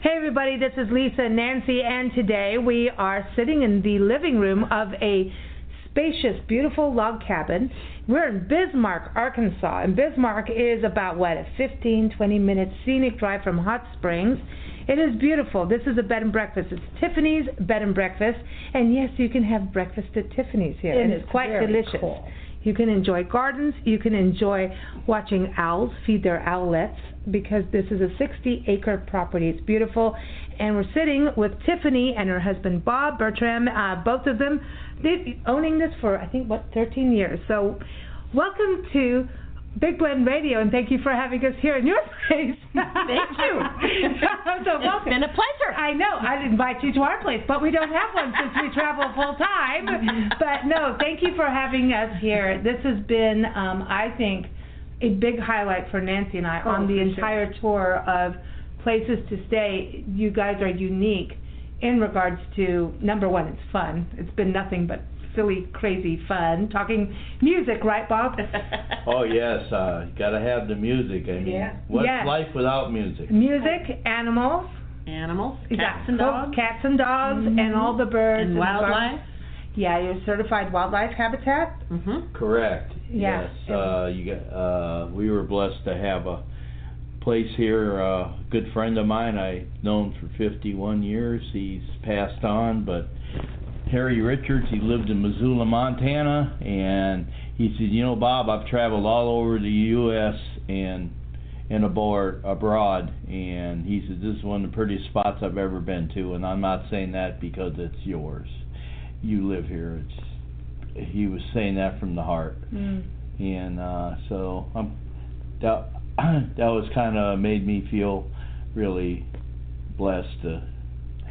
Hey everybody, this is Lisa and Nancy, and today we are sitting in the living room of a spacious, beautiful log cabin. We're in Bismarck, Arkansas, and Bismarck is about, a 15-20 minute scenic drive from Hot Springs. It is beautiful. This is a bed and breakfast. It's Tiffany's-Bed-Breakfast, and yes, you can have breakfast at Tiffany's here, and it's quite delicious. Cool. You can enjoy gardens. You can enjoy watching owls feed their owlets, because this is a 60-acre property. It's beautiful, and we're sitting with Tiffany and her husband Bob Bertam. Both of them, they've been owning this for, 13 years. So welcome to Big Blend Radio, and thank you for having us here in your place. Thank you. So welcome. It's been a pleasure. I know. I'd invite you to our place, but we don't have one since we travel full time. But no, thank you for having us here. This has been, I think, a big highlight for Nancy and I on the entire tour of places to stay. You guys are unique in regards to, number one, it's fun. It's been nothing but silly, crazy fun. Talking music, right, Bob? Oh, yes. Gotta have the music. I mean, what's life without music? Music, animals. Animals, Cats and dogs, and all the birds. And wildlife. Yeah, you're certified wildlife habitat? Correct. Yeah. Yes. We were blessed to have a place here. A good friend of mine I've known for 51 years. He's passed on, but Harry Richards, he lived in Missoula, Montana, and he said, you know, Bob, I've traveled all over the U.S. and abroad, and he said, this is one of the prettiest spots I've ever been to, and I'm not saying that because it's yours. You live here. He was saying that from the heart, and so that was kind of made me feel really blessed to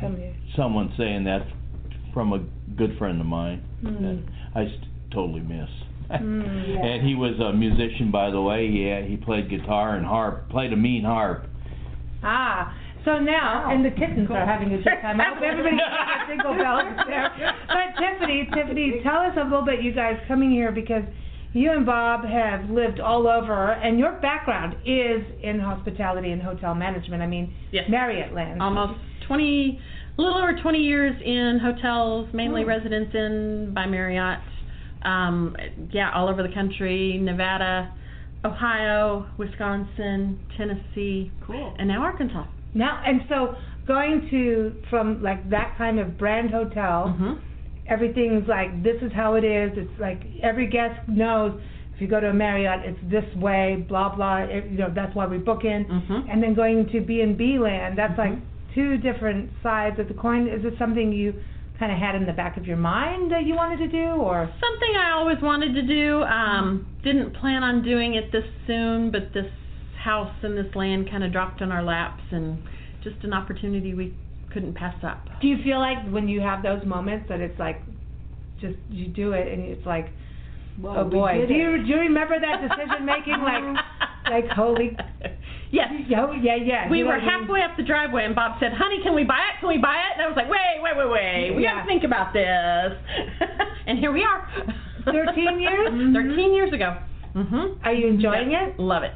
have someone saying that from a good friend of mine that I totally miss. And he was a musician, by the way. He played guitar and harp, played a mean harp. So now, and the kittens are having a good time. I hope everybody got their jingle bells there. But Tiffany, tell us a little bit, you guys coming here, because you and Bob have lived all over, and your background is in hospitality and hotel management. I mean, Marriott land. Almost a little over 20 years in hotels, mainly Residence Inn by Marriott. All over the country, Nevada, Ohio, Wisconsin, Tennessee, and now Arkansas. Now, and so going from like that kind of brand hotel, everything's like, this is how it is. It's like every guest knows if you go to a Marriott, it's this way, blah, blah, that's why we book in. And then going to B&B land, that's like two different sides of the coin. Is this something you kind of had in the back of your mind that you wanted to do, or? Something I always wanted to do. Didn't plan on doing it this soon, but this house and this land kind of dropped in our laps, and just an opportunity we couldn't pass up. Do you feel like when you have those moments that it's like, just you do it and it's like, oh boy, do you remember that decision making, like holy? Yes. Yeah. We were halfway up the driveway, and Bob said, honey, can we buy it? Can we buy it? And I was like, wait. We got to think about this. And here we are. 13 years? 13 years ago. Are you enjoying it? Love it.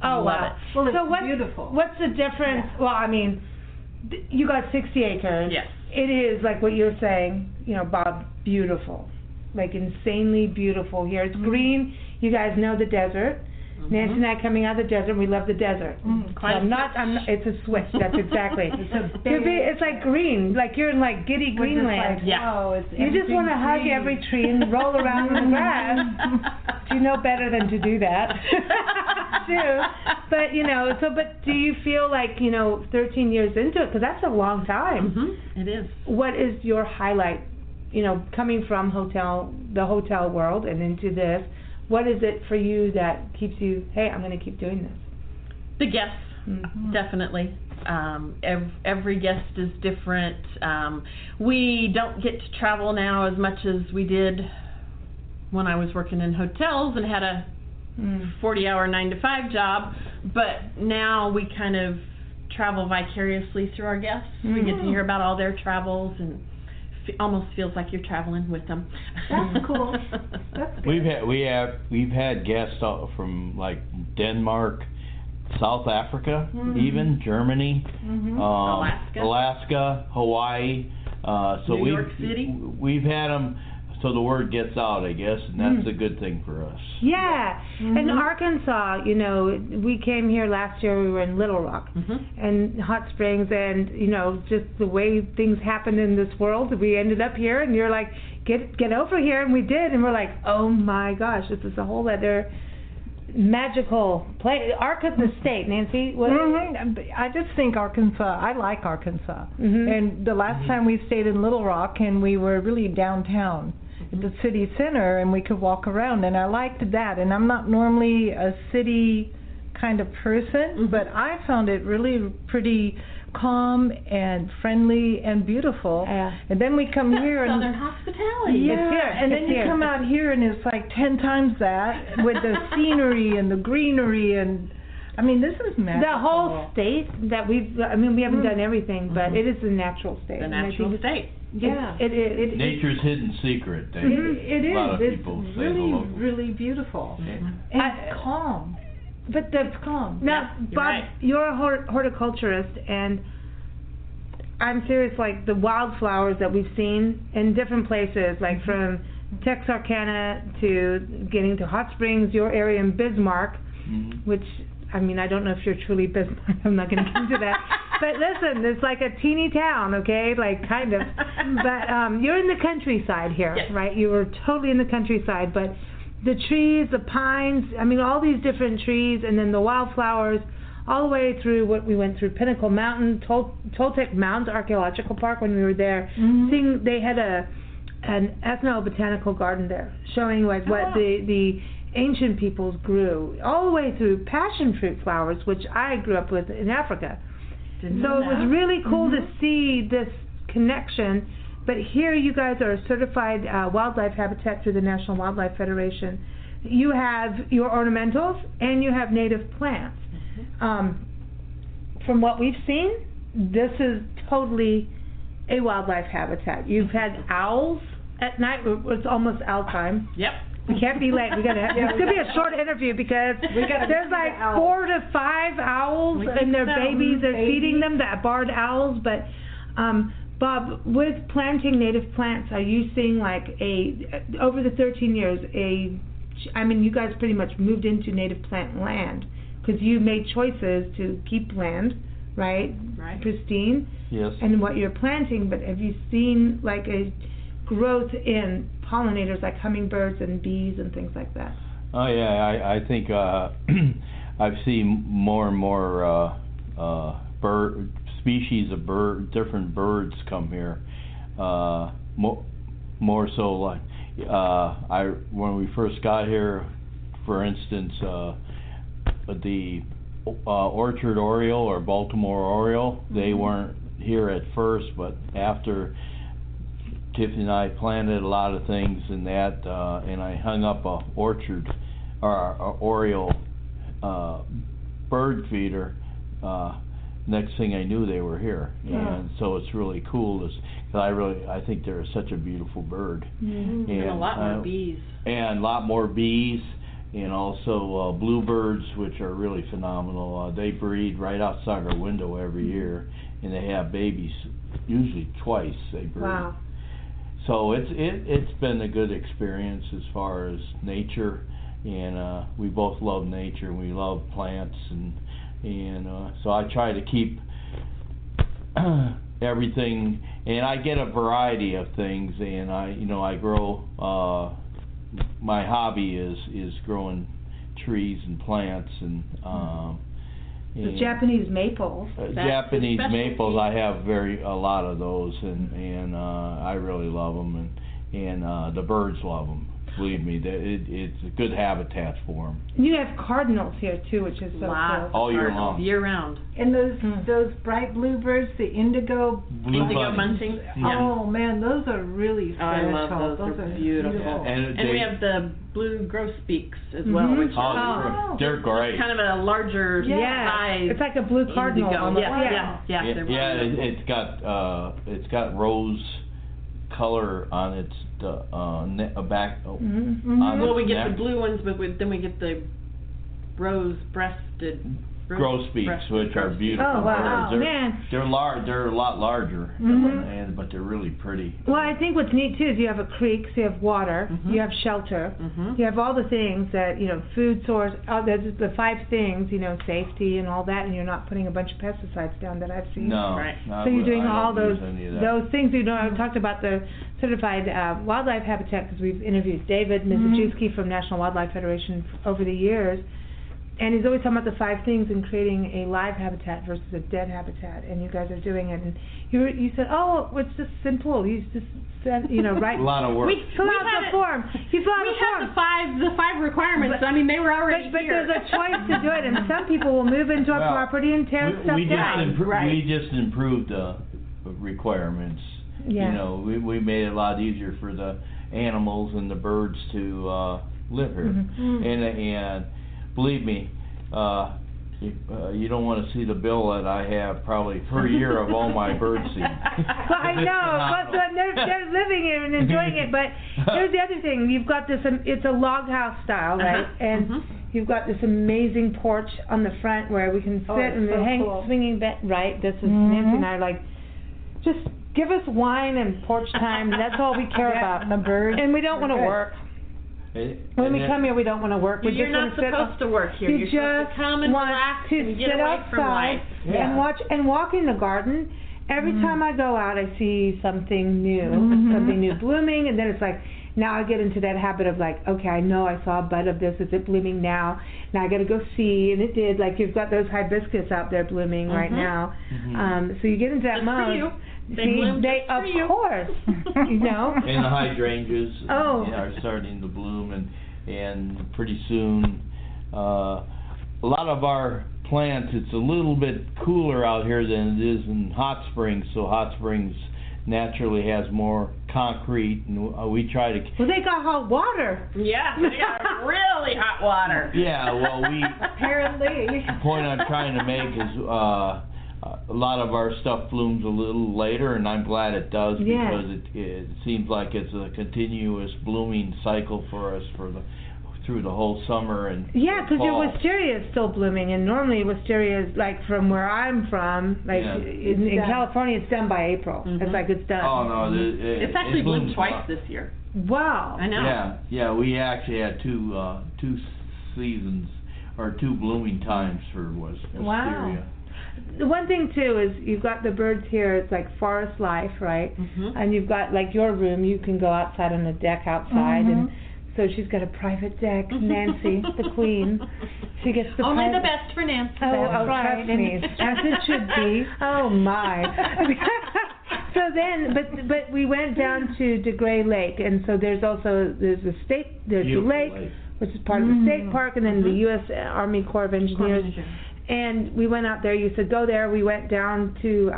Oh, love wow. it. Well, it's beautiful. What's the difference? Yeah. Well, I mean, you got 60 acres. Yes. It is, like what you're saying, Bob, beautiful. Like insanely beautiful here. It's green. You guys know the desert. Nancy and I coming out of the desert, we love the desert. It's a switch, that's exactly. It's like green, like you're in like giddy Greenland. You just want to hug every tree and roll around in the grass. You know better than to do that. But but do you feel like, 13 years into it, because that's a long time. It is. What is your highlight, coming from the hotel world and into this? What is it for you that keeps you, hey, I'm going to keep doing this? The guests, definitely. Every guest is different. We don't get to travel now as much as we did when I was working in hotels and had a 40-hour 9-to-5 job. But now we kind of travel vicariously through our guests. We get to hear about all their travels, and almost feels like you're traveling with them. That's cool. That's good. We've had guests from like Denmark, South Africa, even Germany, Alaska, Hawaii. So New York City. We've had them, so the word gets out, I guess, and that's a good thing for us. Yeah, and Arkansas, you know, we came here last year. We were in Little Rock and Hot Springs, and you know, just the way things happen in this world, we ended up here, and you're like, get over here, and we did, and we're like, oh my gosh, this is a whole other magical place. Arkansas State, Nancy. What? I just think Arkansas. I like Arkansas. And the last time we stayed in Little Rock, and we were really downtown at the city center, and we could walk around, and I liked that. And I'm not normally a city kind of person, but I found it really pretty calm and friendly and beautiful. And then we come here and Southern hospitality. and then you come out here and it's like 10 times that with the scenery and the greenery, and I mean, this is magical. The whole state that we haven't done everything, but it is the natural state. The natural state. Yeah, Nature's hidden secret. It is. A lot of It's people say really, hello. really beautiful and calm. But It's calm. now, you're Bob, right. you're a horticulturist, and I'm serious. Like the wildflowers that we've seen in different places, like from Texarkana to getting to Hot Springs, your area in Bismarck, which, I mean, I don't know if you're truly Bismarck. I'm not going to get into that. But listen, it's like a teeny town, okay? Like, kind of. But you're in the countryside here, right? You were totally in the countryside. But the trees, the pines, I mean, all these different trees, and then the wildflowers, all the way through what we went through, Pinnacle Mountain, Toltec Mounds Archaeological Park when we were there. Seeing they had an ethnobotanical garden there, showing like what the ancient peoples grew, all the way through passion fruit flowers, which I grew up with in Africa. So it was really cool to see this connection. But here you guys are a certified wildlife habitat through the National Wildlife Federation. You have your ornamentals and you have native plants. From what we've seen, this is totally a wildlife habitat. You've had owls at night. It's almost owl time. Yep. We can't be late. We gotta have, it's gonna be a short interview because there's like 4 to 5 owls and their babies. They're feeding them, the barred owls. But Bob, with planting native plants, are you seeing like over the 13 years, I mean, you guys pretty much moved into native plant land because you made choices to keep land, right? Right. Pristine. Yes. And what you're planting, but have you seen like a growth in pollinators like hummingbirds and bees and things like that? Oh yeah, I think I've seen more and more species of different birds come here. More so like when we first got here, for instance, the orchard oriole or Baltimore oriole, they weren't here at first, but after Tiffany and I planted a lot of things in that, and I hung up a orchard or oriole bird feeder. Next thing I knew, they were here, and so it's really cool. Because I think they're such a beautiful bird, and a lot more bees, and a lot more bees, and also bluebirds, which are really phenomenal. They breed right outside our window every year, and they have babies usually twice. They breed. Wow. So it's been a good experience as far as nature, and we both love nature and we love plants, and so I try to keep everything, and I get a variety of things, and I grow. My hobby is growing trees and plants, and the Japanese maples. Japanese maples, I have a lot of those, and I really love them, and the birds love them. Believe me, it's a good habitat for them. You have cardinals here too, which is so cool. All year long. Year round. And those bright bluebirds, the indigo bunting. Yeah. Oh man, those are really special. I love those. They're beautiful. And we have the blue grosbeaks as well, which they're great. Kind of a larger size. It's like a blue cardinal. Yeah. It's got rose color on its back. Well, we get the blue ones, but then we get the rose-breasted grosbeaks, which are beautiful Oh, wow. birds. Man. They're a lot larger, but they're really pretty. Well, I think what's neat too is you have a creek, so you have water, you have shelter, you have all the things that, food source, there's the 5 things, safety and all that, and you're not putting a bunch of pesticides down that I've seen. No. Right. So you're doing I all don't those use any of that. things. I talked about the certified wildlife habitat because we've interviewed David Mizejewski from National Wildlife Federation over the years. And he's always talking about the 5 things in creating a live habitat versus a dead habitat, and you guys are doing it. And you said, oh, it's just simple. You just said, right? A lot of work. Fill out the form. You fill out the form. The five requirements. But, they were already but here. There's a choice to do it, and some people will move into a property and tear stuff down. We just improved the requirements. Yeah. We made it a lot easier for the animals and the birds to live here. And believe me, you don't want to see the bill that I have probably per year of all my bird seed. Well, I know, but they're living here and enjoying it. But here's the other thing: you've got this. It's a log house style, right? And you've got this amazing porch on the front where we can sit and hang swinging bed. Right? This is Nancy and I are like, just give us wine and porch time. That's all we care about. And the birds. And we don't want to work. When we come here, we don't want to work. You're not supposed to work here. You're supposed to come and relax and get away from life. And watch and walk in the garden. Every time I go out, I see something new, something new blooming, and then it's like, now I get into that habit of like, okay, I know I saw a bud of this. Is it blooming now? Now I got to go see, and it did. Like you've got those hibiscus out there blooming right now. So you get into that mode. Of course, And the hydrangeas are starting to bloom, and pretty soon, a lot of our plants, it's a little bit cooler out here than it is in Hot Springs, so Hot Springs naturally has more concrete, and we try to... Well, they got hot water. Yeah, they got really hot water. Yeah, well, apparently. The point I'm trying to make is... a lot of our stuff blooms a little later, and I'm glad it does because it seems like it's a continuous blooming cycle for us through the whole summer and because your wisteria is still blooming, and normally wisteria is like from where I'm from, like in California, it's done by April. It's like it's done. Oh no, it's actually bloomed twice this year. Wow. I know. Yeah, we actually had two seasons or 2 blooming times for wisteria. Wow. The one thing too is you've got the birds here. It's like forest life, right? And you've got like your room. You can go outside on a deck outside, and so she's got a private deck. Nancy, the queen, she gets the only the best for Nancy. Oh, right, trust me, as it should be. Oh my. So then, but we went down to DeGray Lake, and so there's the lake, which is part of the state park, and then the U.S. Army Corps of Engineers. And we went out there. You said go there. We went down to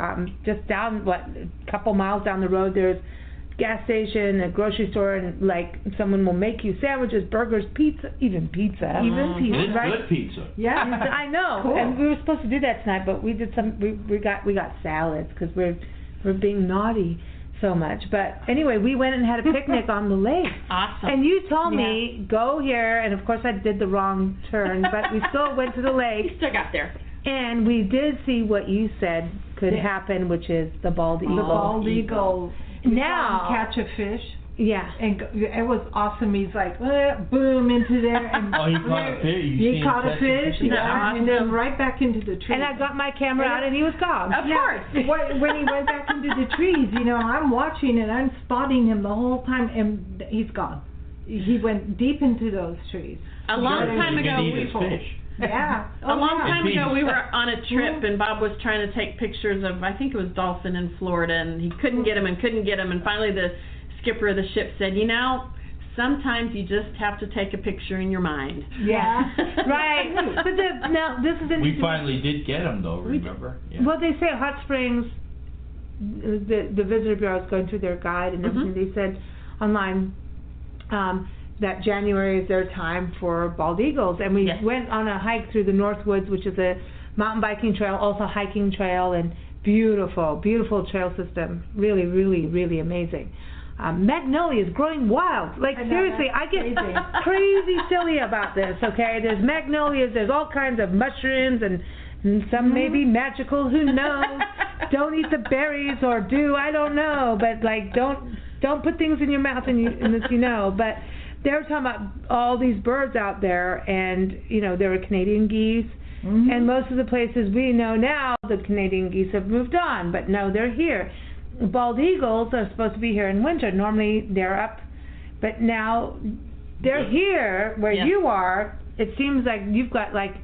just down a couple miles down the road. There's a gas station, a grocery store, and like someone will make you sandwiches, burgers, pizza, even pizza, It's right? good pizza. Yeah, I know. Cool. And we were supposed to do that tonight, but we did some. We got salads because we're being naughty so much. But anyway, we went and had a picnic on the lake. Awesome. And you told me, go here, and of course I did the wrong turn, but we still went to the lake. You still got there. And we did see what you said could happen, which is the bald eagle. The bald eagle. Now catch a fish. Yeah. And it was awesome. He's like, boom, into there. And he caught a fish. He caught a fish. And then right back into the tree. And I got my camera out, and he was gone. Of course. When he went back into the trees, I'm watching and I'm spotting him the whole time, and he's gone. He went deep into those trees. A long time ago, we were on a trip, and Bob was trying to take pictures of, I think it was dolphin in Florida, and he couldn't get him, and finally the skipper of the ship said, sometimes you just have to take a picture in your mind. Yeah, right. But now this is interesting. We finally did get him, though. Remember? Yeah. Well, they say Hot Springs. The Visitor Bureau is going through their guide and everything. They said online that January is their time for bald eagles, and we went on a hike through the North Woods, which is a mountain biking trail, also hiking trail, and beautiful, beautiful trail system. Really, really, really amazing. Magnolia is growing wild. Like, seriously, I get crazy silly about this, okay? There's magnolias, there's all kinds of mushrooms, and some may be magical, who knows? Don't eat the berries, or do, I don't know. But, like, don't put things in your mouth unless you know. But they were talking about all these birds out there, and, you know, there were Canadian geese. And most of the places we know now, the Canadian geese have moved on, but no, they're here. Bald eagles are supposed to be here in winter. Normally they're up, but now they're here where you are. It seems like you've got like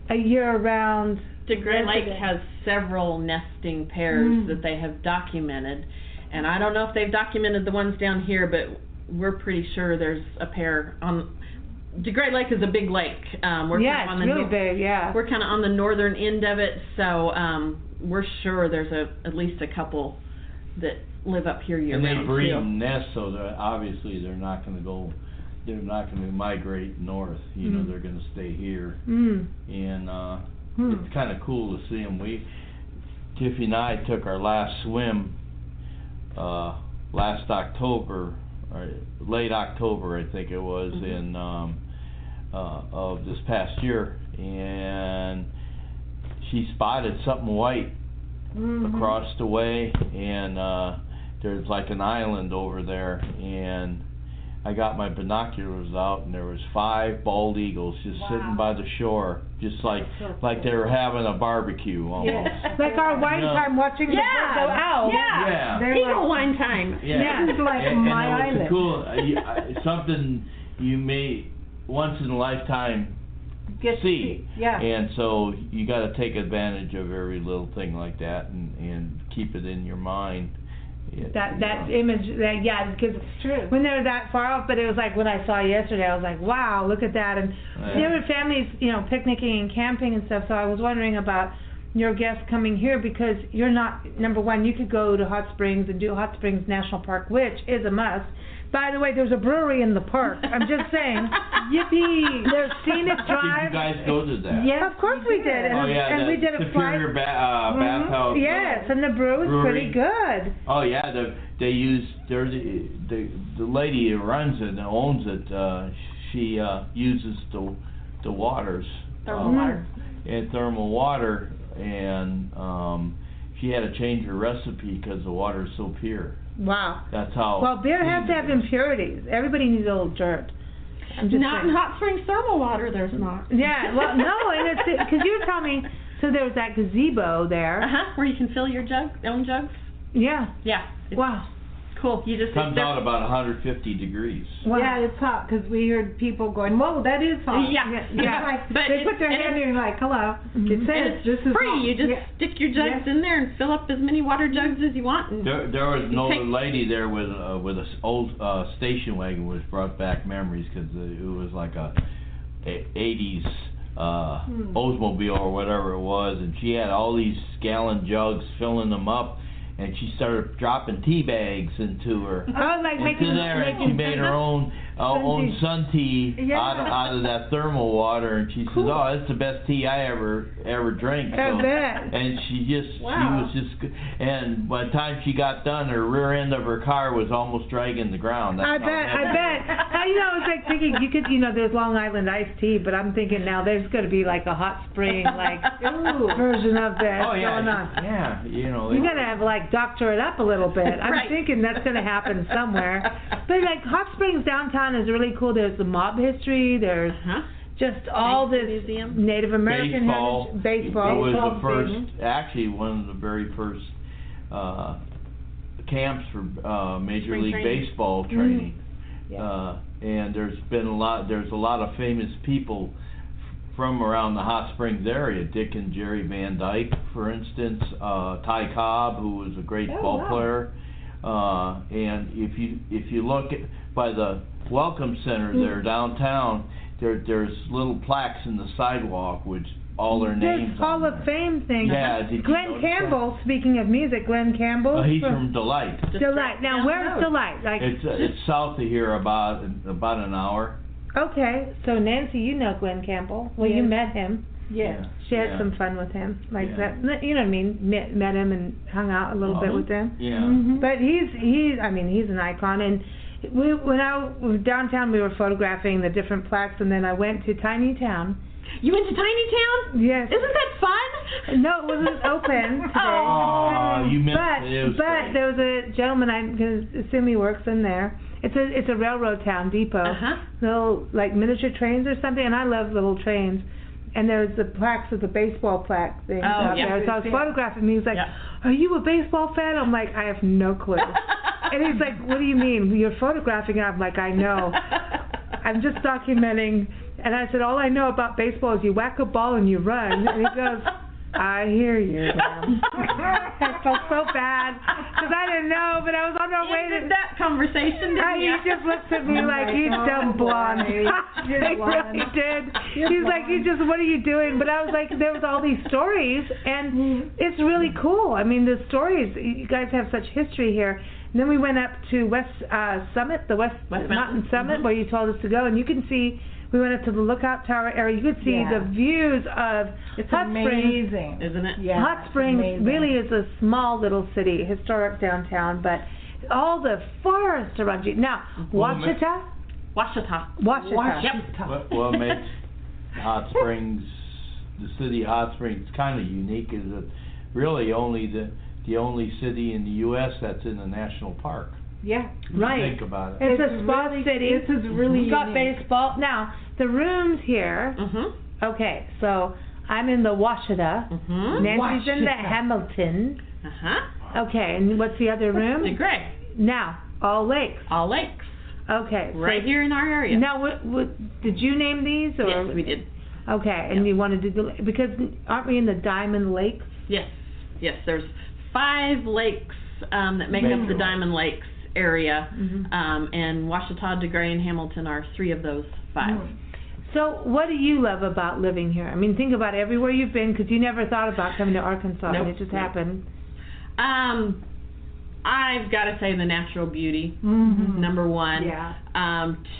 a year-round. The Great Lake has several nesting pairs that they have documented, and I don't know if they've documented the ones down here, but we're pretty sure there's a pair on. The Great Lake is a big lake. We're Yeah, kind of on it's the really big, yeah. We're kind of on the northern end of it, so we're sure there's at least a couple that live up here year round. And they breed and nest, so that obviously they're not going to go. They're not going to migrate north. You know, they're going to stay here. And it's kind of cool to see them. Tiffany and I took our last swim last October, or late October, I think it was, in of this past year, and she spotted something white across the way, and there's like an island over there, and I got my binoculars out, and there was 5 bald eagles just sitting by the shore, just like they were having a barbecue almost. Like our wine time watching the birds go out. Eagle wine time. It's like my and it was island. cool, something you may once in a lifetime see. And so you got to take advantage of every little thing like that, and keep it in your mind. That image, because when they're that far off, but it was like when I saw yesterday, I was like, wow, look at that. And there were families, you know, picnicking and camping and stuff, so I was wondering about your guests coming here, because you're not, number one, you could go to Hot Springs and do Hot Springs National Park, which is a must. By the way, there's a brewery in the park. I'm just saying. Yippee! There's Scenic Drive. Did you guys go to that? Yes, of course we did. And we did a flight. Superior Bathhouse. Yes, and the brew was pretty good. Oh yeah, they use the lady who runs it and owns it. She uses the waters. Thermal water. And thermal water, and she had to change her recipe because the water is so pure. Wow. That's how. Well, beer has to have impurities. Everybody needs a little dirt. I'm just not saying. in Hot Springs thermal water, there's not. Yeah, well, no, and it's because you were telling me, so there was that gazebo there. Where you can fill your own jugs. Yeah. Yeah. Wow. Cool. You just comes out about 150 degrees. Wow. Yeah, it's hot, because we heard people going, whoa, that is hot. Yeah. Like, But they put their hand in and like, hello. It says this is free. hot. You just stick your jugs in there and fill up as many water jugs as you want. And There was an old lady there with a old station wagon, which brought back memories, because it was like a 80s Oldsmobile or whatever it was, and she had all these gallon jugs, filling them up. And she started dropping tea bags into her. Oh, like making there, and she made her own sun tea out of that thermal water. And she says, "Oh, that's the best tea I ever drank." So, I bet. and she was just, and by the time she got done, her rear end of her car was almost dragging the ground. I bet. You know, I was like thinking, you could, you know, there's Long Island iced tea, but I'm thinking now there's going to be like a hot spring, like version of that going on. Yeah, you know. You're going to have like doctor it up a little bit. I'm thinking that's going to happen somewhere. But like Hot Springs downtown is really cool. There's the mob history. There's just all this Native American baseball. It was the first, actually one of the very first camps for Major League Baseball training. And there's a lot of famous people from around the Hot Springs area. Dick and Jerry Van Dyke, for instance, Ty Cobb, who was a great ball player. And if you look by the Welcome Center there downtown, there's little plaques in the sidewalk which all their names. This Hall of Fame thing. Yeah, Glenn Campbell. Speaking of music, Glenn Campbell. He's from Delight. Delight. Now, where's Delight? Like it's south of here about an hour. Okay, so Nancy, you know Glenn Campbell. Well, you met him. Yes. She had Yeah. some fun with him, like Yeah. that. You know what I mean? Met him and hung out a little bit with him. Yeah. Mhm. But he's an icon. And when I was downtown, we were photographing the different plaques, and then I went to Tiny Town. You went to Tiny Town? Yes. Isn't that fun? No, it wasn't open today. Oh, you missed But it. It was but great. there was a gentleman, I'm going to assume he works in there. It's a railroad town, depot. Uh-huh. Little like miniature trains or something, and I love little trains. And there's the plaques with the baseball plaque thing out yeah. there. So I was photographing him. He's like, Yeah. "Are you a baseball fan?" I'm like, "I have no clue." And he's like, "What do you mean? You're photographing it?" I'm like, "I know. I'm just documenting." And I said, "All I know about baseball is you whack a ball and you run." And he goes, "I hear you, ma'am." I felt so bad because I didn't know, but I was on my way to Ended that conversation, didn't he you? just looks at me like, "You dumb blonde." He really did. He's like, "You just, what are you doing?" But I was like, there was all these stories, and it's really cool. I mean, the stories, you guys have such history here. And then we went up to West Summit, the West Mountain Summit, where you told us to go, and you can see, we went up to the lookout tower area. You could see Yeah. the views of It's Hot Springs. amazing. Isn't it? Yeah, Hot it's Springs amazing. really is a small little city, historic downtown, but all the forest around you. Now, Washita? Washita. Washita. Yep. What makes Hot Springs, the city of Hot Springs, kind of unique is that really only the only city in the U.S. that's in a national park. Yeah. If you Right. Think about it. It's a spa city. This is really We've got unique. baseball. Now, the rooms here, Mm-hmm. okay, so I'm in the Washita. Mm-hmm. Nancy's in the Washita. Hamilton. Uh-huh. Okay, and what's the other The room? Gray. Now, All Lakes. All lakes. Okay. so- Right here in our area. Now, what did you name these? Or? Yes, we did. Okay, and Yeah. you wanted to do, because aren't we in the Diamond Lakes? Yes. Yes, there's 5 lakes that make up the Major Diamond Lakes area. Mhm. And Washita, DeGray, and Hamilton are 3 of those 5. So, what do you love about living here? I mean, think about everywhere you've been, because you never thought about coming to Arkansas, and Nope. it just Nope. happened. I've got to say the natural beauty, Mhm. number 1. Yeah.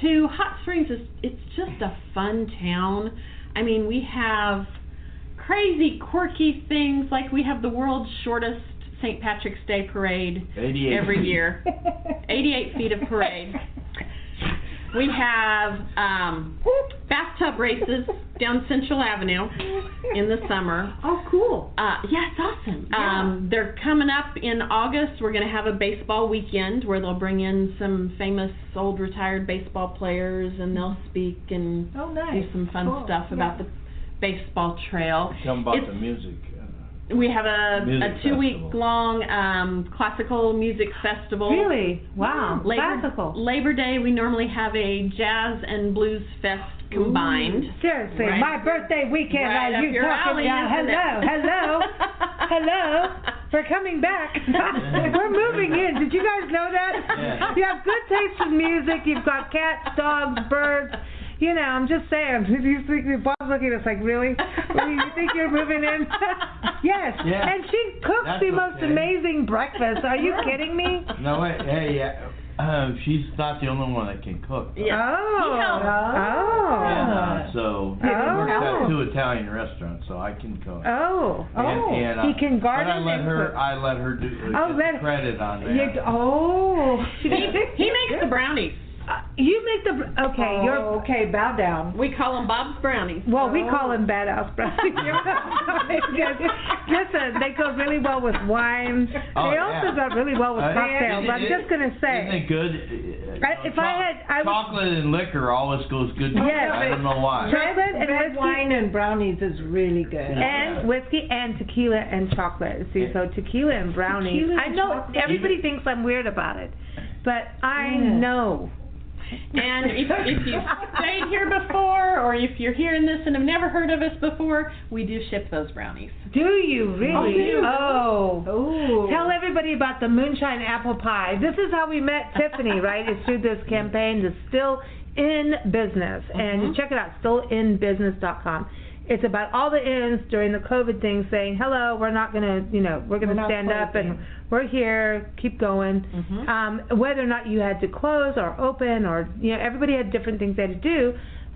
2, Hot Springs it's just a fun town. I mean, we have crazy, quirky things, like we have the world's shortest St. Patrick's Day parade 88 every feet. year. 88 feet of parade. We have bathtub races down Central Avenue in the summer. Oh, cool. Yeah, it's awesome. Yeah. They're coming up in August. We're going to have a baseball weekend where they'll bring in some famous old retired baseball players, and they'll speak and Oh, nice. do some fun Cool. stuff about the baseball trail. Tell 'em about It's- the music. We have a Music 2-week long classical music festival. Really? Wow. Labor, Classical. Labor Day, we normally have a jazz and blues fest combined. Seriously, Right. my birthday weekend, Right are up you your talking alley, about? isn't it? Hello, hello. We're coming back. We're moving in. Did you guys know that? Yeah. You have good taste in music. You've got cats, dogs, birds. You know, I'm just saying. You think Bob's looking at us like, really? Really, you think you're moving in? Yes. Yeah. And she cooks That's the most okay. amazing breakfast. Are you kidding me? No, wait, hey, she's not the only one that can cook. Yeah. Oh. He helps. Oh. And, so, Oh. I worked at 2 Italian restaurants, so I can cook. Oh. And, He can garden But and cook. I let her do Oh, get let- the credit on that. He makes the brownies. You make the okay. Oh, You're okay, bow down. We call them Bob's brownies. well. We call them badass brownies. Listen, they go really well with wine. Oh, They also yeah. go really well with cocktails. I'm just gonna Isn't say. it good? If I would- chocolate and liquor always goes good together. Yes. I don't know why. Chocolate and Red whiskey. wine and brownies is really good. And whiskey and tequila and chocolate. See, so tequila and brownies. Tequila I and know chocolate. everybody thinks I'm weird about it, but I Yeah. know. And if you've stayed here before, or if you're hearing this and have never heard of us before, we do ship those brownies. Do you really? Oh. Oh. Tell everybody about the moonshine apple pie. This is how we met Tiffany, right? It's through this campaign, the Still in Business. And you check it out, stillinbusiness.com. It's about all the ins during the COVID thing saying, hello, we're not going to, we're going to stand up and we're here, keep going. Whether or not you had to close or open or, everybody had different things they had to do.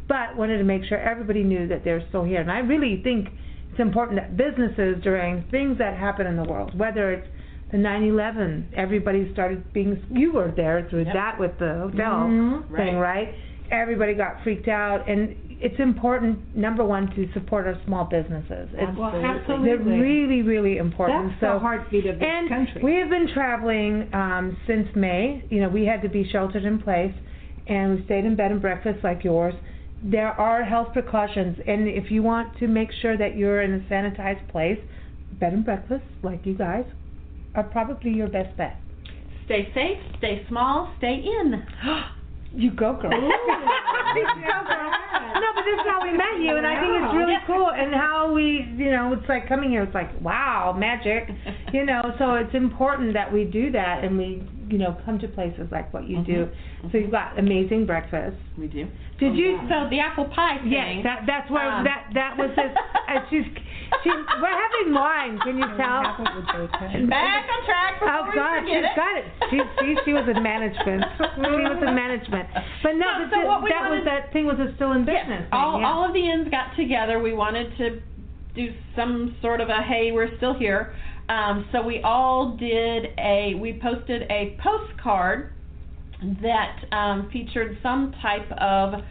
but wanted to make sure everybody knew that they're still here. And I really think it's important that businesses, during things that happen in the world, whether it's the 9/11, everybody started being, you were there through that with the hotel thing, right? Everybody got freaked out, and it's important, number one, to support our small businesses. Absolutely. They're really, really important. That's the heartbeat of this country. And we have been traveling since May. You know, we had to be sheltered in place, and we stayed in bed and breakfast like yours. There are health precautions, and if you want to make sure that you're in a sanitized place, bed and breakfast like you guys are probably your best bet. Stay safe, stay small, stay in. You go, girl. You go, girl. No, but this is how we met you, and I think it's really cool. And how we, you know, it's like coming here, it's like, wow, magic. You know, so it's important that we do that, and we, you know, come to places like what you do. So you've got amazing breakfast. We do. Did you? So the apple pie thing. Yes, that's where that was this. We're having wine. Can you tell? Back on track. Oh God, she's got it. She was in management. She was in management. But no, that thing was still in business. Yes, all of the ends got together. We wanted to do some sort of a, hey, we're still here. So we all we posted a postcard that featured some type of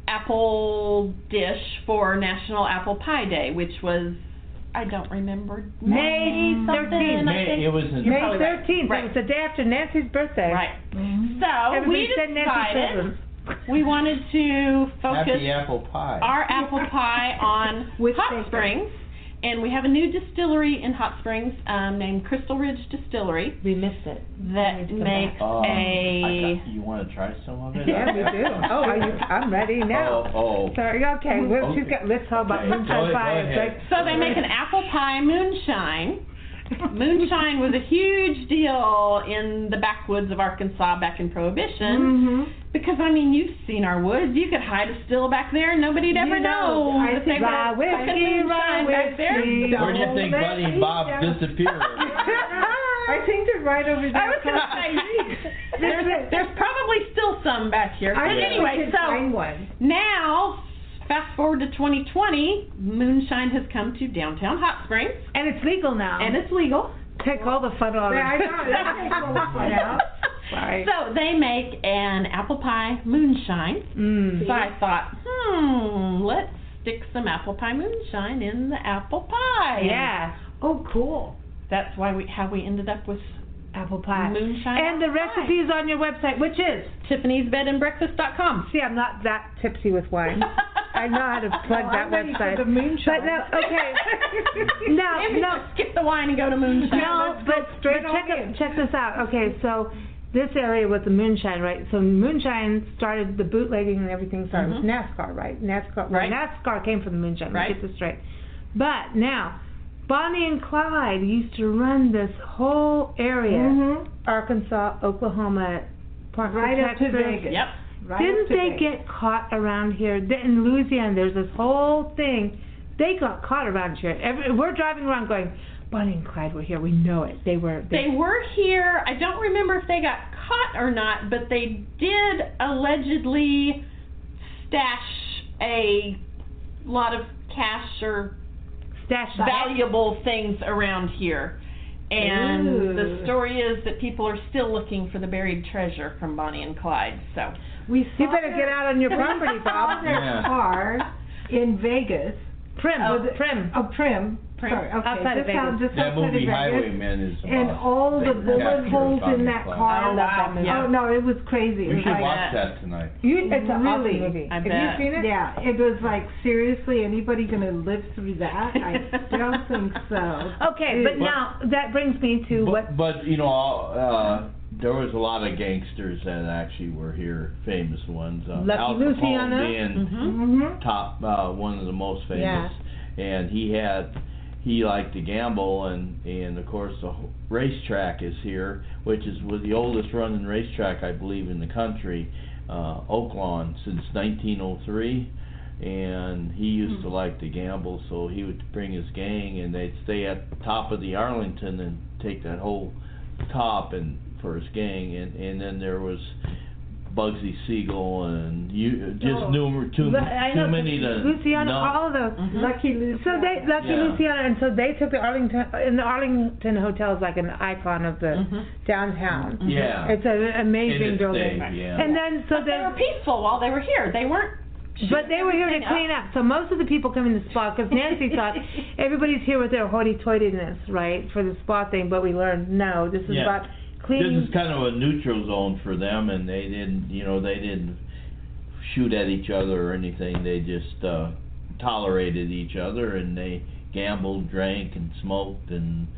apple dish for National Apple Pie Day, which was, I don't remember, May 13th. It was May 13th. Right. It was the day after Nancy's birthday. Right. So Everybody we said Nancy decided we wanted to focus Happy apple pie. our apple pie on Hot Springs. And we have a new distillery in Hot Springs named Crystal Ridge Distillery. We missed it. That makes You want to try some of it? Yeah, we do. Oh, I'm ready now. Sorry, okay. Let's talk about moonshine pie. So they make an apple pie moonshine. Moonshine was a huge deal in the backwoods of Arkansas back in Prohibition. Because, I mean, you've seen our woods. You could hide a still back there and nobody'd ever know. I think moonshine back there. Where do you think Buddy and Bob disappeared? I think they're right over there. I was going to say, there's probably still some back here. But anyway, now, fast forward to 2020, moonshine has come to downtown Hot Springs. And it's legal now. And it's legal. Take all the fun out of it. I know. Take all the fun out. Right. So they make an apple pie moonshine. So I thought, let's stick some apple pie moonshine in the apple pie. Yeah. Oh, cool. That's why how we ended up with apple pie. Moonshine. And the recipe is on your website, which is Tiffany's-Bed-and-Breakfast.com. See, I'm not that tipsy with wine. I know how to plug that website. For the moonshine. But now, okay. No. Skip the wine and go to moonshine. No, but check this out. Okay, so this area with the moonshine, right? So moonshine started, the bootlegging and everything started with NASCAR, right? NASCAR came from the moonshine. Right. Let's get this straight. But now, Bonnie and Clyde used to run this whole area, Arkansas, Oklahoma, parts of Texas. Up to Vegas. Yep. Didn't they get caught around here? In Louisiana, there's this whole thing. They got caught around here. We're driving around going, Bonnie and Clyde were here. We know it. They were here. I don't remember if they got caught or not, but they did allegedly stash a lot of cash or valuable things around here. And the story is that people are still looking for the buried treasure from Bonnie and Clyde. So you better get out on your property, Bob. Their car in Vegas. Prim. Prim. Sorry, okay. Outside of Vegas. That movie Highwaymen is and all the bullet holes in that car. Oh, wow. Yeah. Oh, no, it was crazy. We should watch that tonight. It's an awesome Really? movie. I Have bet. you seen it? Yeah, it was like, seriously, anybody going to live through that? I don't think so. Okay, but now that brings me to what... But, you know, there was a lot of gangsters that actually were here, famous ones. Lucky Al Luciano. Capone being top, one of the most famous. Yeah. And he liked to gamble, and of course the racetrack is here, which is the oldest running racetrack, I believe, in the country, Oaklawn, since 1903. And he used to like to gamble, so he would bring his gang, and they'd stay at the top of the Arlington and take that whole top and for his gang. And then there was Bugsy Siegel and you just too many to Luciano, all of those. Lucky Luciano. Luciano, and so they took the Arlington Hotel is like an icon of the downtown. Yeah. It's an amazing building. Yeah. And then so they were peaceful while they were here. They weren't. But they were here to clean up. So most of the people come in the spa, because Nancy thought everybody's here with their hoity-toityness, right, for the spa thing, but we learned, no, this is about cleaning. This is kind of a neutral zone for them, and they didn't shoot at each other or anything. They just tolerated each other, and they gambled, drank, and smoked, and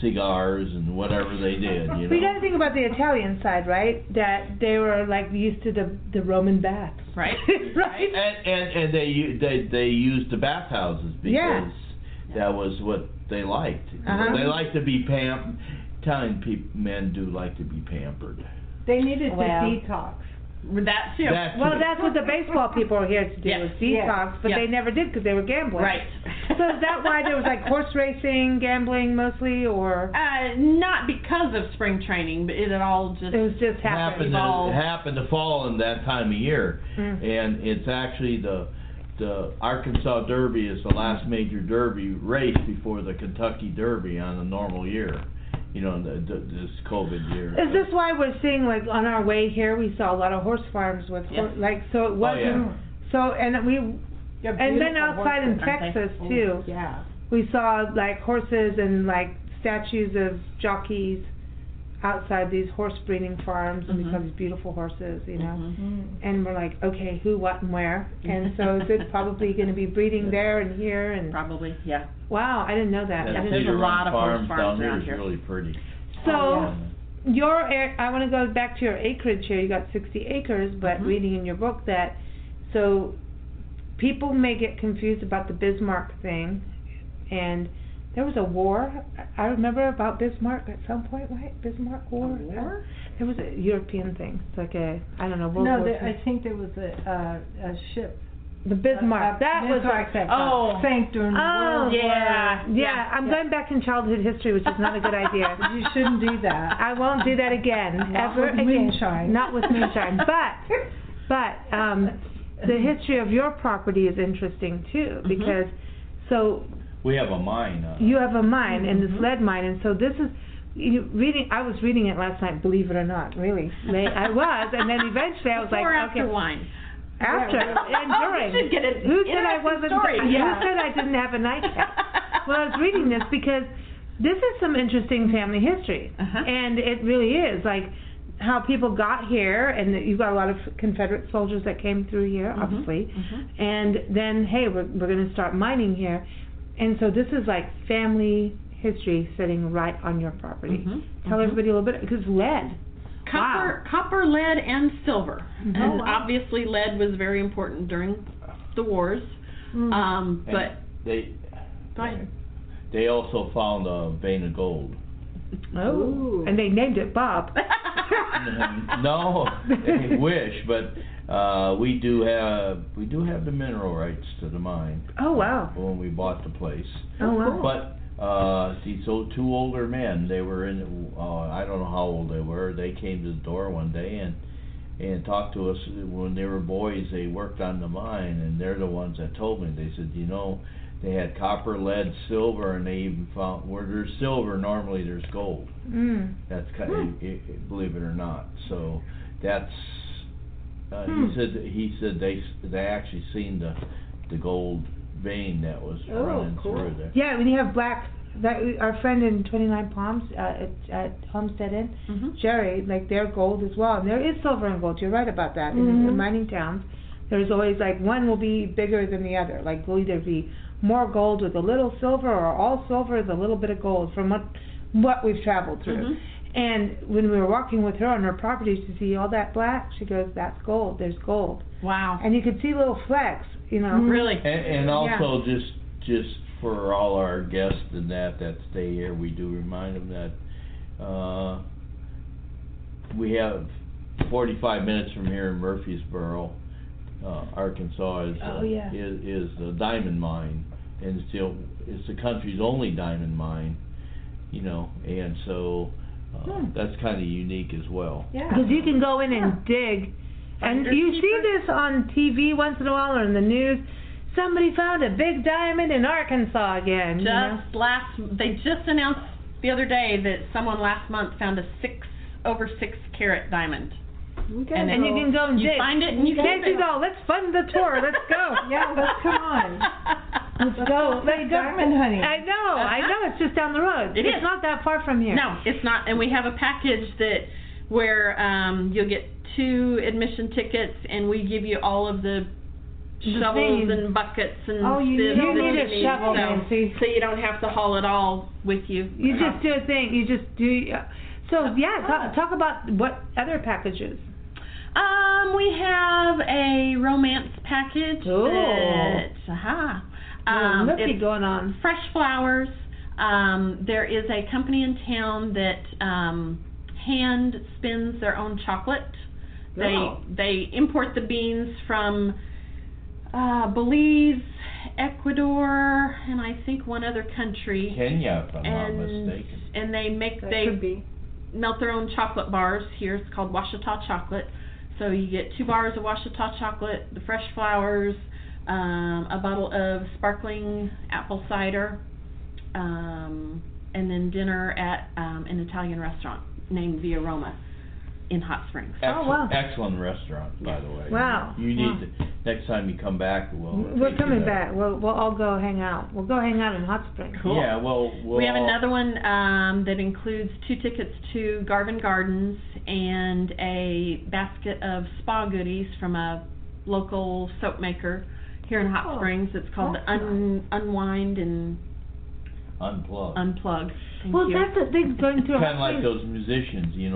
cigars and whatever they did. We got to think about the Italian side, right? That they were like used to the Roman baths, right? Right. And they used the bathhouses because that was what they liked. They like to be Italian men do like to be pampered. They needed to detox. That too. That's what the baseball people are here to do, is detox, but they never did because they were gambling. Right. So is that why there was like horse racing, gambling mostly, or? Not because of spring training, but it all just... It was just happened to fall in that time of year. And it's actually the Arkansas Derby is the last major Derby race before the Kentucky Derby on a normal year. This COVID year. Is this why we're seeing, like, on our way here, we saw a lot of horse farms with, so it wasn't, and then outside in Texas, too, we saw, like, horses and, like, statues of jockeys outside these horse breeding farms, and we saw these beautiful horses, and we're like, okay, who, what, and where, and so is it probably going to be breeding there and here, and... Probably, yeah. Wow, I didn't know that. There's a lot of horse farms down around here. here. Really pretty. So, I want to go back to your acreage here. You got 60 acres, but reading in your book that, so people may get confused about the Bismarck thing, and there was a war, I remember, about Bismarck at some point, right? Bismarck War? A war? There was a European thing. It's like World War II. I think there was a ship. The Bismarck. That was like sank during the World War. Yeah. I'm going back in childhood history, which is not a good idea. You shouldn't do that. I won't do that again. Ever again. Moonshine. Not with moonshine. But the history of your property is interesting too, because we have a mine. You have a mine, and this lead mine, and so this is. I was reading it last night, believe it or not, really. I was, and then eventually I was Before like, after wine. After and during. You should get it. Who said I wasn't? Story. Who said I didn't have a nightcap? Well, I was reading this because this is some interesting family history, and it really is like how people got here, and you've got a lot of Confederate soldiers that came through here, obviously, and then hey, we're going to start mining here, and so this is like family history sitting right on your property. Tell everybody a little bit, because lead. Copper, lead, and silver. And obviously lead was very important during the wars. But they also found a vein of gold. Oh, and they named it Bob. No, they wish, but we do have the mineral rights to the mine. Oh wow! When we bought the place. Oh wow! But these two older men, they were in, I don't know how old they were, they came to the door one day and talked to us. When they were boys, they worked on the mine, and they're the ones that told me. They said, they had copper, lead, silver, and they even found, where there's silver, normally there's gold. That's kind of, believe it or not. So that's, he said they actually seen the gold vein that was running through there. Yeah, when you have black, our friend in 29 Palms at Homestead Inn, Jerry, like they're gold as well, and there is silver and gold. You're right about that. In mining towns, there's always like one will be bigger than the other. Like will either be more gold with a little silver, or all silver with a little bit of gold. From what we've traveled through. And when we were walking with her on her property to see all that black, she goes, "That's gold. There's gold." Wow. And you could see little flecks. Really. And also just for all our guests and that stay here, we do remind them that we have 45 minutes from here in Murfreesboro, Arkansas is a diamond mine, and it's the country's only diamond mine, and so that's kind of unique as well. Yeah. Because you can go in and dig And you see this on TV once in a while or in the news. Somebody found a big diamond in Arkansas again. They just announced the other day that someone last month found a over 6 carat diamond. Okay. And you can go and dig. You find it and you can go. Let's fund the tour. Let's go. Yeah, let's come on. Let's go. Let's diamond hunting. I know. It's just down the road. It's not that far from here. No, it's not. And we have a package where you'll get 2 admission tickets, and we give you all of the shovels and buckets and you need a shovel, Nancy. So you don't have to haul it all with you. You just do a thing. You just do. Talk about what other packages. We have a romance package. It's going on. Fresh flowers. There is a company in town that hand spins their own chocolate. They import the beans from Belize, Ecuador, and I think one other country. Kenya, if I'm not mistaken. And they melt their own chocolate bars here. It's called Washita chocolate. So you get 2 bars of Washita chocolate, the fresh flowers, a bottle of sparkling apple cider, and then dinner at an Italian restaurant named The Aroma in Hot Springs. Excellent restaurant, by the way. Wow. You need to, next time you come back, we're coming back. We'll all go hang out. We'll go hang out in Hot Springs. Cool. Yeah, we have another one that includes 2 tickets to Garvin Gardens and a basket of spa goodies from a local soap maker here in Hot Springs. It's called the Unwind and Unplug. That's the thing going through. Kind of like those musicians, they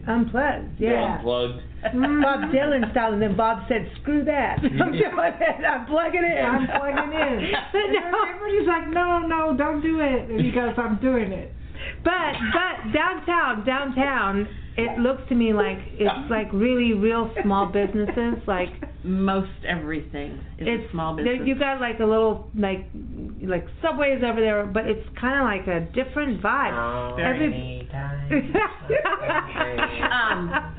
Unplugged, yeah. Unplugged. Bob Dylan style, and then Bob said, "Screw that! I'm doing it. I'm plugging in. I'm plugging in." Everybody's like, "No, don't do it," because I'm doing it. But downtown, it looks to me like it's like really real small businesses, like most everything is a small business. You got like a little like Subway's over there, but it's kind of like a different vibe.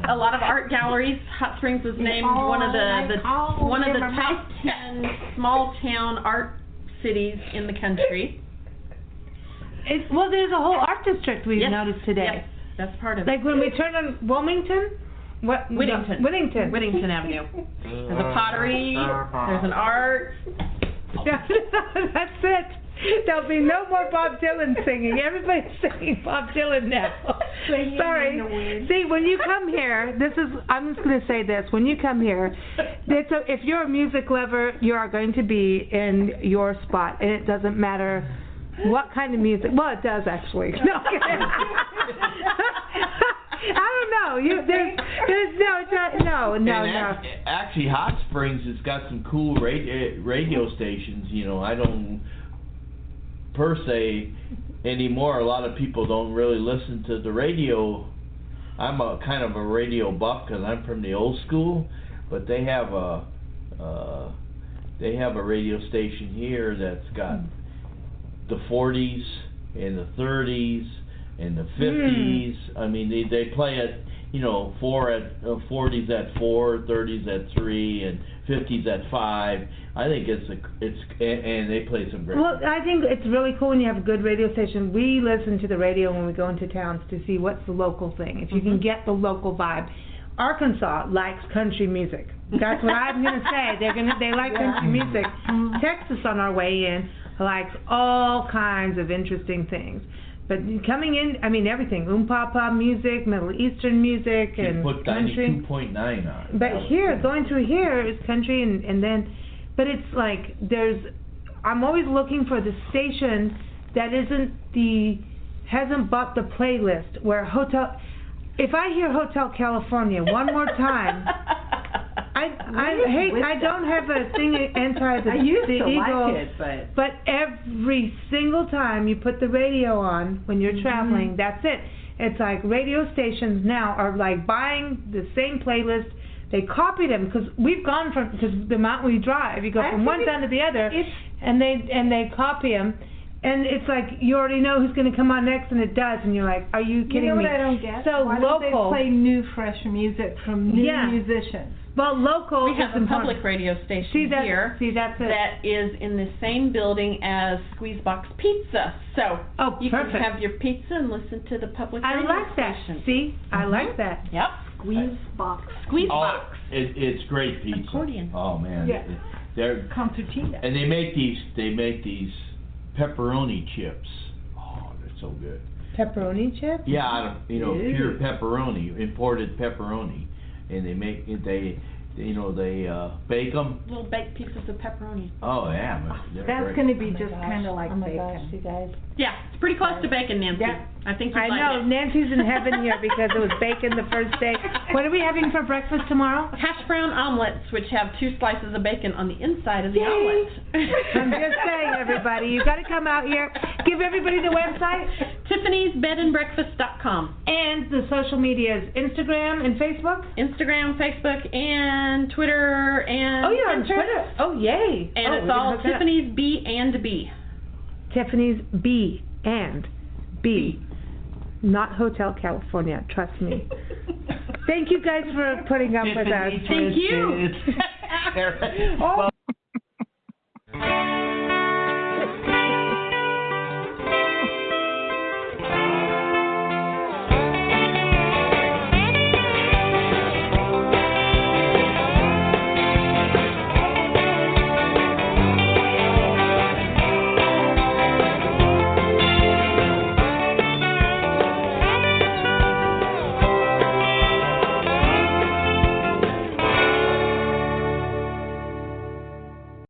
A lot of art galleries. Hot Springs was named one of the top 10 small town art cities in the country. There's a whole art district we've noticed today. Yes, that's part of it. Like when we turn on Wilmington? Whittington Avenue. There's a pottery, there's an art. That's it. There'll be no more Bob Dylan singing. Everybody's singing Bob Dylan now. Sorry. See, when you come here, I'm just going to say this. When you come here, if you're a music lover, you are going to be in your spot. And it doesn't matter what kind of music. Well, it does actually. No. I don't know. Actually, Hot Springs has got some cool radio stations. I don't per se anymore. A lot of people don't really listen to the radio. I'm a kind of a radio buff because I'm from the old school, but they have a radio station here that's got the 40s and the 30s and the 50s. I mean, they play it, 40s at 4, 30s at 3, and 50s at 5. I think and they play some great. Well, I think it's really cool when you have a good radio station. We listen to the radio when we go into towns to see what's the local thing. If you can get the local vibe. Arkansas likes country music. That's what I'm going to say. They like country music. Texas on our way in likes all kinds of interesting things. But coming in, I mean everything, pop music, Middle Eastern music, and put country. 92.9 on. But going through here is country, and then, but it's like I'm always looking for the station that hasn't bought the playlist where if I hear Hotel California one more time, I don't have a thing anti the Eagles, but every single time you put the radio on when you're traveling, that's it. It's like radio stations now are like buying the same playlist. They copy them because because the mountain we drive, you go from one town to the other, and they copy them. And it's like you already know who's going to come on next, and it does, and you're like, are you kidding You know me? what I don't get? So Why local. don't they play new, fresh music from new Yeah. musicians? Well, local We have is a public radio station See, that's, here see, that's it. that is in the same building as Squeezebox Pizza. So Oh, you perfect. can have your pizza and listen to the public I radio like that. station. See, I like that. Yep. Squeeze box. Squeezebox. It's great pizza. Accordion. Oh man, Yeah. they're Concertina. and they make these pepperoni chips. Oh, they're so good. Pepperoni chips? Yeah, pure Ew. pepperoni, imported pepperoni, and they bake them. Little baked pieces of pepperoni. Oh yeah, they're That's great. going to be Oh my just gosh. kind of like oh my bacon. gosh, you guys. Yeah, it's pretty close to bacon, Nancy. Yeah. I think you'd I like know, it. Nancy's in heaven here because it was bacon the first day. What are we having for breakfast tomorrow? Hash brown omelets, which have 2 slices of bacon on the inside of the Yay. omelet. I'm just saying, everybody, you've got to come out here. Give everybody the website Tiffanys-Bed-Breakfast.com. and the social medias, Instagram and Facebook. Instagram, Facebook, and Twitter, and Oh, you're on Pinterest. Twitter. Oh, yay. And Oh, it's we're gonna all hook it up. Tiffany's B and B. Tiffany's B and B. Not Hotel California, trust me. Thank you guys for putting up with us. Tiffany's Thank you. Twisted. Oh,